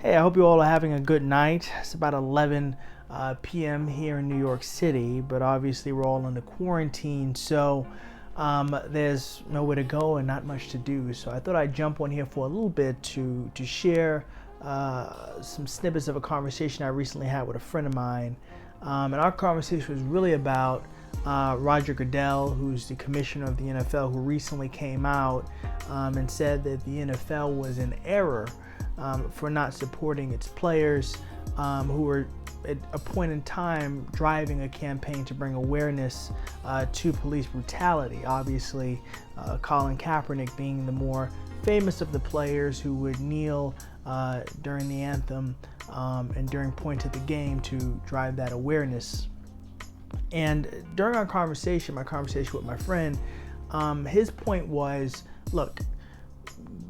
Hey, I hope you all are having a good night. It's about 11 p.m. here in New York City, but obviously we're all under quarantine, so there's nowhere to go and not much to do. So I thought I'd jump on here for a little bit to share some snippets of a conversation I recently had with a friend of mine. And our conversation was really about Roger Goodell, who's the commissioner of the NFL, who recently came out and said that the NFL was in error for not supporting its players who were at a point in time driving a campaign to bring awareness to police brutality. Obviously, Colin Kaepernick being the more famous of the players who would kneel during the anthem and during points of the game to drive that awareness. And during our conversation, my conversation with my friend, his point was, look,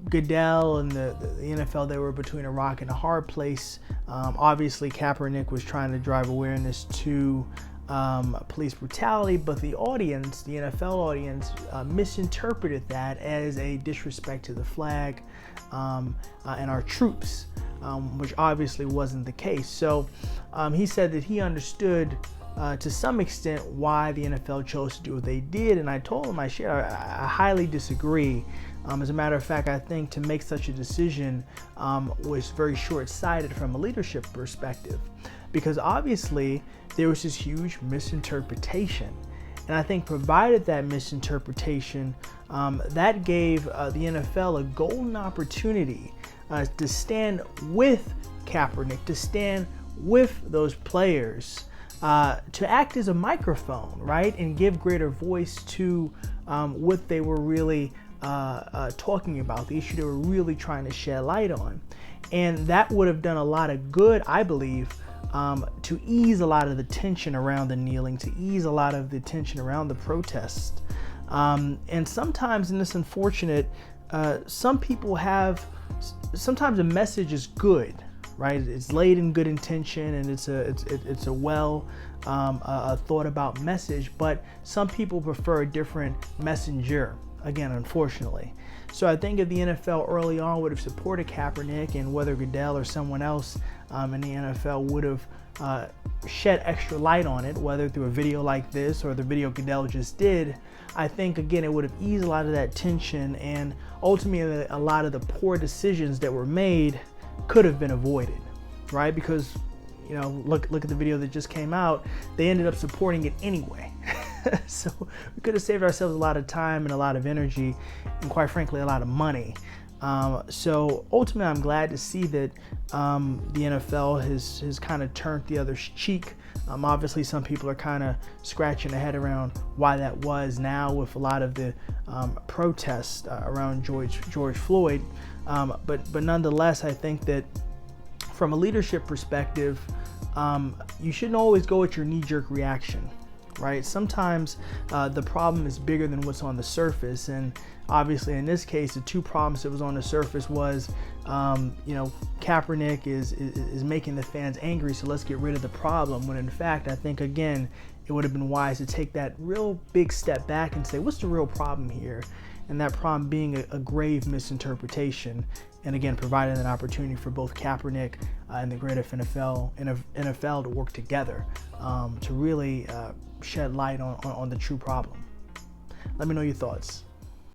Goodell and the NFL, they were between a rock and a hard place. Obviously, Kaepernick was trying to drive awareness to police brutality, but the audience, the NFL audience, misinterpreted that as a disrespect to the flag and our troops, which obviously wasn't the case. So he said that he understood to some extent why the NFL chose to do what they did, and I told him I highly disagree. As a matter of fact, I think to make such a decision was very short-sighted from a leadership perspective, because obviously there was this huge misinterpretation, and I think provided that misinterpretation, that gave the NFL a golden opportunity to stand with Kaepernick, to stand with those players, to act as a microphone, right, and give greater voice to what they were really talking about, the issue they were really trying to shed light on. And that would have done a lot of good, I believe, to ease a lot of the tension around the kneeling, to ease a lot of the tension around the protest. And sometimes in this unfortunate, sometimes a message is good, right? It's laid in good intention, and it's a well thought about message, but some people prefer a different messenger, again, unfortunately. So I think if the NFL early on would have supported Kaepernick, and whether Goodell or someone else in the NFL would have shed extra light on it, whether through a video like this or the video Goodell just did, I think, again, it would have eased a lot of that tension, and ultimately a lot of the poor decisions that were made could have been avoided, right? Because, you know, look at the video that just came out. They ended up supporting it anyway. So we could have saved ourselves a lot of time and a lot of energy, and quite frankly, a lot of money. So ultimately, I'm glad to see that the NFL has kind of turned the other cheek. Obviously, some people are kind of scratching their head around why that was now with a lot of the protests around George Floyd. But nonetheless, I think that from a leadership perspective, you shouldn't always go with your knee-jerk reaction, right? Sometimes the problem is bigger than what's on the surface, and obviously in this case, the two problems that was on the surface was, Kaepernick is making the fans angry, so let's get rid of the problem. When in fact, I think, again, it would have been wise to take that real big step back and say, what's the real problem here? And that problem being a grave misinterpretation, and again, providing an opportunity for both Kaepernick and the greater NFL to work together to really shed light on the true problem. Let me know your thoughts.